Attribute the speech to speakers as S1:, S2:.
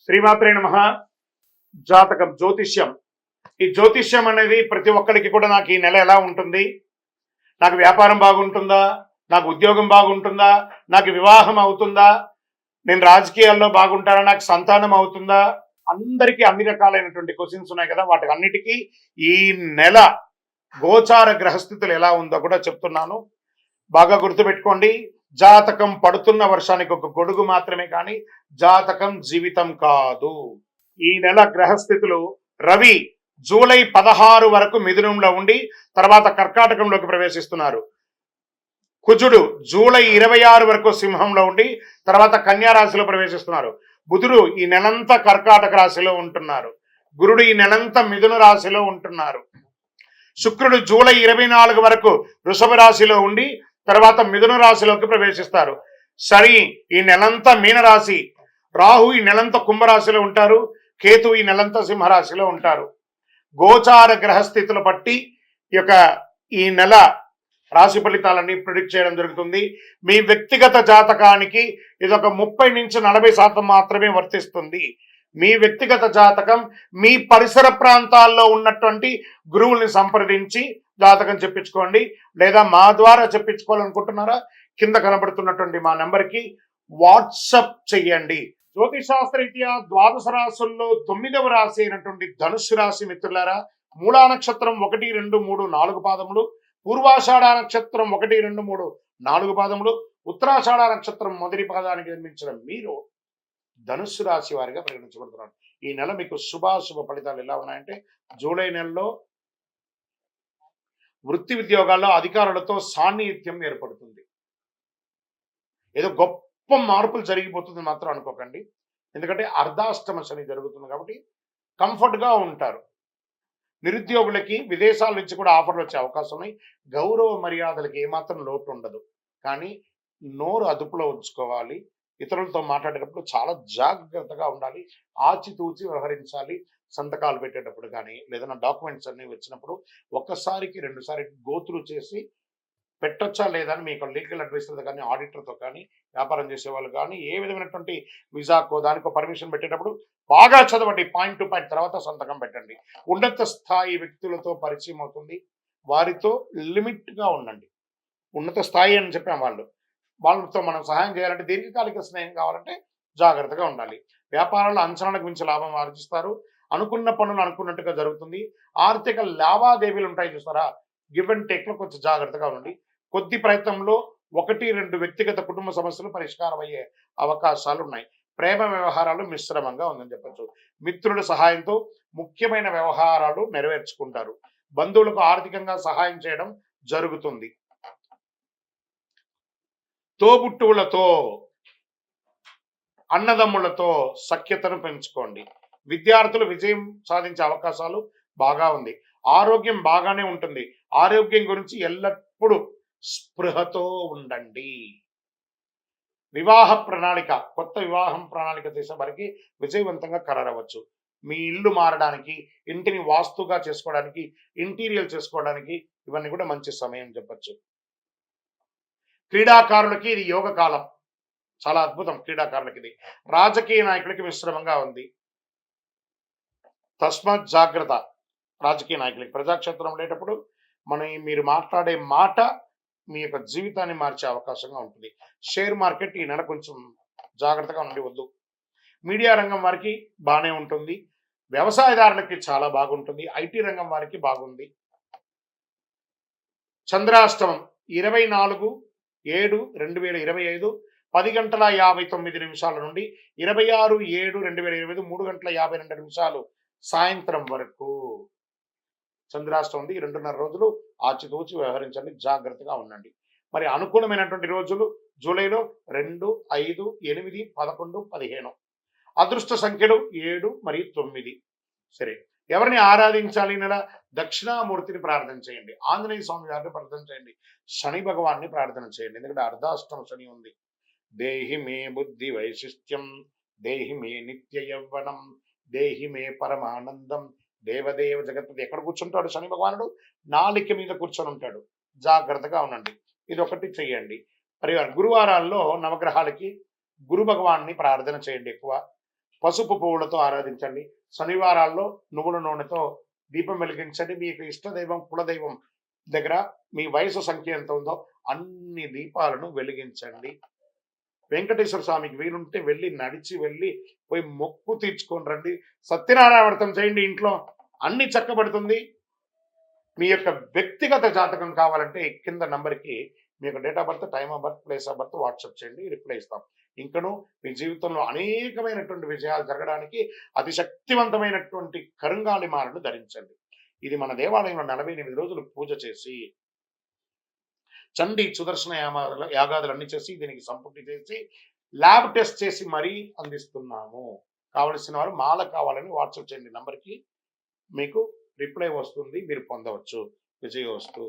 S1: శ్రీమాత్రే నమః. జాతకం, జ్యోతిష్యం. ఈ జ్యోతిష్యం అనేది ప్రతి ఒక్కరికి కూడా నాకు ఈ నెల ఎలా ఉంటుంది, నాకు వ్యాపారం బాగుంటుందా, నాకు ఉద్యోగం బాగుంటుందా, నాకు వివాహం అవుతుందా, నేను రాజకీయాల్లో బాగుంటానా, నాకు సంతానం అవుతుందా, అందరికీ అన్ని రకాలైనటువంటి క్వశ్చన్స్ ఉన్నాయి కదా. వాటి అన్నిటికీ ఈ నెల గోచార గ్రహస్థితులు ఎలా ఉందో కూడా చెప్తున్నాను. బాగా గుర్తుపెట్టుకోండి. జాతకం పడుతున్న వర్షానికి ఒక గొడుగు మాత్రమే, కానీ జాతకం జీవితం కాదు. ఈ నెల గ్రహస్థితులు: రవి జూలై 16 వరకు మిథునంలో ఉండి తర్వాత కర్కాటకంలోకి ప్రవేశిస్తున్నారు. కుజుడు జూలై 26 వరకు సింహంలో ఉండి తర్వాత కన్యా రాశిలో ప్రవేశిస్తున్నారు. బుధుడు ఈ నెలంతా కర్కాటక రాశిలో ఉంటున్నారు. గురుడు ఈ నెలంతా మిథున రాశిలో ఉంటున్నారు. శుక్రుడు జూలై 24 వరకు వృషభ రాశిలో ఉండి తర్వాత మిథున రాశిలోకి ప్రవేశిస్తారు. శని ఈ నెలంతా మీనరాశి, రాహు ఈ నెలంతా కుంభరాశిలో ఉంటారు, కేతు ఈ నెలంతా సింహరాశిలో ఉంటారు. గోచార గ్రహస్థితులు బట్టి ఈ నెల రాశి ఫలితాలన్నీ ప్రిడిక్ట్ చేయడం జరుగుతుంది. మీ వ్యక్తిగత జాతకానికి ఇదొక 30 నుంచి 40% మాత్రమే వర్తిస్తుంది. మీ వ్యక్తిగత జాతకం మీ పరిసర ప్రాంతాల్లో ఉన్నటువంటి గురువుల్ని సంప్రదించి జాతకం చెప్పించుకోండి. లేదా మా ద్వారా చెప్పించుకోవాలనుకుంటున్నారా, కింద కనబడుతున్నటువంటి మా నెంబర్కి వాట్సప్ చెయ్యండి. జ్యోతిశాస్త్రరీత్యా ద్వాదశ రాశుల్లో 9వ రాశి అయినటువంటి ధనుస్సు రాశి మిత్రులారా, మూలా నక్షత్రం 1, 2, 3, 4 పాదములు, పూర్వాషాఢ నక్షత్రం 1, 2, 3, 4 పాదములు, ఉత్తరాషాఢ నక్షత్రం మొదటి పాదానికి జన్మించిన మీరు ధనుస్సు రాశి వారిగా పరిగణించబడుతున్నారు. ఈ నెల మీకు శుభాశుభ ఫలితాలు ఎలా ఉన్నాయంటే, జూలై నెలలో వృత్తి ఉద్యోగాల్లో అధికారులతో సాన్నిహిత్యం ఏర్పడుతుంది. ఏదో గొప్ప మార్పులు జరిగిపోతుంది మాత్రం అనుకోకండి. ఎందుకంటే అర్ధాష్టమ శని జరుగుతుంది కాబట్టి కంఫర్ట్గా ఉంటారు. నిరుద్యోగులకి విదేశాల నుంచి కూడా ఆఫర్లు వచ్చే అవకాశం ఉన్నాయి. గౌరవ మర్యాదలకి ఏమాత్రం లోటు ఉండదు. కానీ నోరు అదుపులో ఉంచుకోవాలి. ఇతరులతో మాట్లాడేటప్పుడు చాలా జాగ్రత్తగా ఉండాలి. ఆచితూచి వ్యవహరించాలి. సంతకాలు పెట్టేటప్పుడు కానీ లేదన్నా డాక్యుమెంట్స్ అన్ని వచ్చినప్పుడు ఒక్కసారికి 2 సారి గోత్రు చేసి పెట్టొచ్చా లేదా అని మీకు లీగల్ అడ్వైజర్తో కానీ ఆడిటర్తో కానీ వ్యాపారం చేసే వాళ్ళు కానీ ఏ విధమైనటువంటి విజాకో దానికో పర్మిషన్ పెట్టేటప్పుడు బాగా చదవండి. పాయింట్ టు పాయింట్ తర్వాత సంతకం పెట్టండి. ఉన్నత స్థాయి వ్యక్తులతో పరిచయం అవుతుంది. వారితో లిమిట్గా ఉండండి. ఉన్నత స్థాయి అని చెప్పాం, వాళ్ళతో మనం సహాయం చేయాలంటే, దీర్ఘకాలిక స్నేహం కావాలంటే జాగ్రత్తగా ఉండాలి. వ్యాపారాల్లో అంచనాలకు మించి లాభం ఆర్జిస్తారు. అనుకున్న పనులు అనుకున్నట్టుగా జరుగుతుంది. ఆర్థిక లావాదేవీలు ఉంటాయి చూస్తారా, గివ్ అండ్ టేక్లో కొంచెం జాగ్రత్తగా ఉండండి. కొద్ది ప్రయత్నంలో 1, 2 వ్యక్తిగత కుటుంబ సమస్యలు పరిష్కారం అయ్యే అవకాశాలు ఉన్నాయి. ప్రేమ వ్యవహారాలు మిశ్రమంగా ఉందని చెప్పచ్చు. మిత్రుల సహాయంతో ముఖ్యమైన వ్యవహారాలు నెరవేర్చుకుంటారు. బంధువులకు ఆర్థికంగా సహాయం చేయడం జరుగుతుంది. తోబుట్టువులతో, అన్నదమ్ములతో సఖ్యతను పెంచుకోండి. విద్యార్థులు విజయం సాధించే అవకాశాలు బాగా ఉంది. ఆరోగ్యం బాగానే ఉంటుంది. ఆరోగ్యం గురించి ఎల్లప్పుడూ స్పృహతో ఉండండి. వివాహ ప్రణాళిక, కొత్త వివాహం ప్రణాళిక చేసే వారికి విజయవంతంగా ఖరారవచ్చు. మీ ఇల్లు మారడానికి, ఇంటిని వాస్తుగా చేసుకోవడానికి, ఇంటీరియర్ చేసుకోవడానికి ఇవన్నీ కూడా మంచి సమయం చెప్పచ్చు. క్రీడాకారులకి ఇది యోగ కాలం, చాలా అద్భుతం. క్రీడాకారులకి ఇది. రాజకీయ నాయకులకి మిశ్రమంగా ఉంది. తస్మాత్ జాగ్రత్త. రాజకీయ నాయకులకి ప్రజాక్షేత్రం ఉండేటప్పుడు మీరు మాట్లాడే మాట మీ యొక్క జీవితాన్ని మార్చే అవకాశంగా ఉంటుంది. షేర్ మార్కెట్ ఈ నెల కొంచెం జాగ్రత్తగా ఉండవద్దు. మీడియా రంగం వారికి బాగానే ఉంటుంది. వ్యవసాయదారులకి చాలా బాగుంటుంది. ఐటీ రంగం వారికి బాగుంది. చంద్రాష్టమం 24/7/2025 10:59 నుండి 26/7/2025 3:52 సాయంత్రం వరకు చంద్రాష్టమం ఉంది. 2.5 రోజులు ఆచితూచి వ్యవహరించండి, జాగ్రత్తగా ఉండండి. మరి అనుకూలమైనటువంటి రోజులు జూలైలో 2, 5, 8, 11, 15. అదృష్ట సంఖ్యలు 7 మరియు 9. సరే, ఎవరిని ఆరాధించాలి నెల? దక్షిణామూర్తిని ప్రార్థన చేయండి. ఆంజనేయ స్వామి గారిని ప్రార్థన చేయండి. శని భగవాన్ని ప్రార్థన చేయండి. ఎందుకంటే అర్ధాష్టమ శని ఉంది. దేహి మే బుద్ధి వైశిష్ట్యం, దేహి మే నిత్య యవ్వనం, దేహి మే పరమానందం, దేవదేవ జగత్పతి. ఎక్కడ కూర్చుంటాడు శని భగవానుడు? నాలిక మీద కూర్చొని ఉంటాడు. జాగ్రత్తగా ఉండండి. ఇది ఒకటి చెయ్యండి. మరి గురువారాల్లో నవగ్రహాలకి గురు భగవాన్ని ప్రార్థన చేయండి ఎక్కువ. పసుపు పువ్వులతో ఆరాధించండి. శనివారాల్లో నువ్వుల నూనెతో దీపం వెలిగించండి. మీకు ఇష్టదైవం కులదైవం దగ్గర మీ వయసు సంఖ్య ఎంత ఉందో అన్ని దీపాలను వెలిగించండి. వెంకటేశ్వర స్వామికి వీలుంటే వెళ్ళి నడిచి వెళ్ళి పోయి మొక్కు తీర్చుకొని రండి. సత్యనారాయణ వ్రతం చేయండి ఇంట్లో, అన్ని చక్కబడుతుంది. మీ యొక్క వ్యక్తిగత జాతకం కావాలంటే కింద నంబర్కి మీ యొక్క date of birth, time of birth, place of birth WhatsApp చేయండి, రిప్లై ఇస్తాం. ఇంకను మీ జీవితంలో అనేకమైనటువంటి విజయాలు జరగడానికి అతి శక్తివంతమైనటువంటి కరుంగాలి మాలను ధరించండి. ఇది మన దేవాలయంలో 48 రోజులు పూజ చేసి చండీ సుదర్శన యాగాదులన్నీ చేసి దీనికి సంపూర్తి చేసి ల్యాబ్ టెస్ట్ చేసి మరీ అందిస్తున్నాము. కావలసిన వారు మాల కావాలని వాట్సాప్ చేయండి నంబర్కి, మీకు రిప్లై వస్తుంది, మీరు పొందవచ్చు. విజయోస్తు.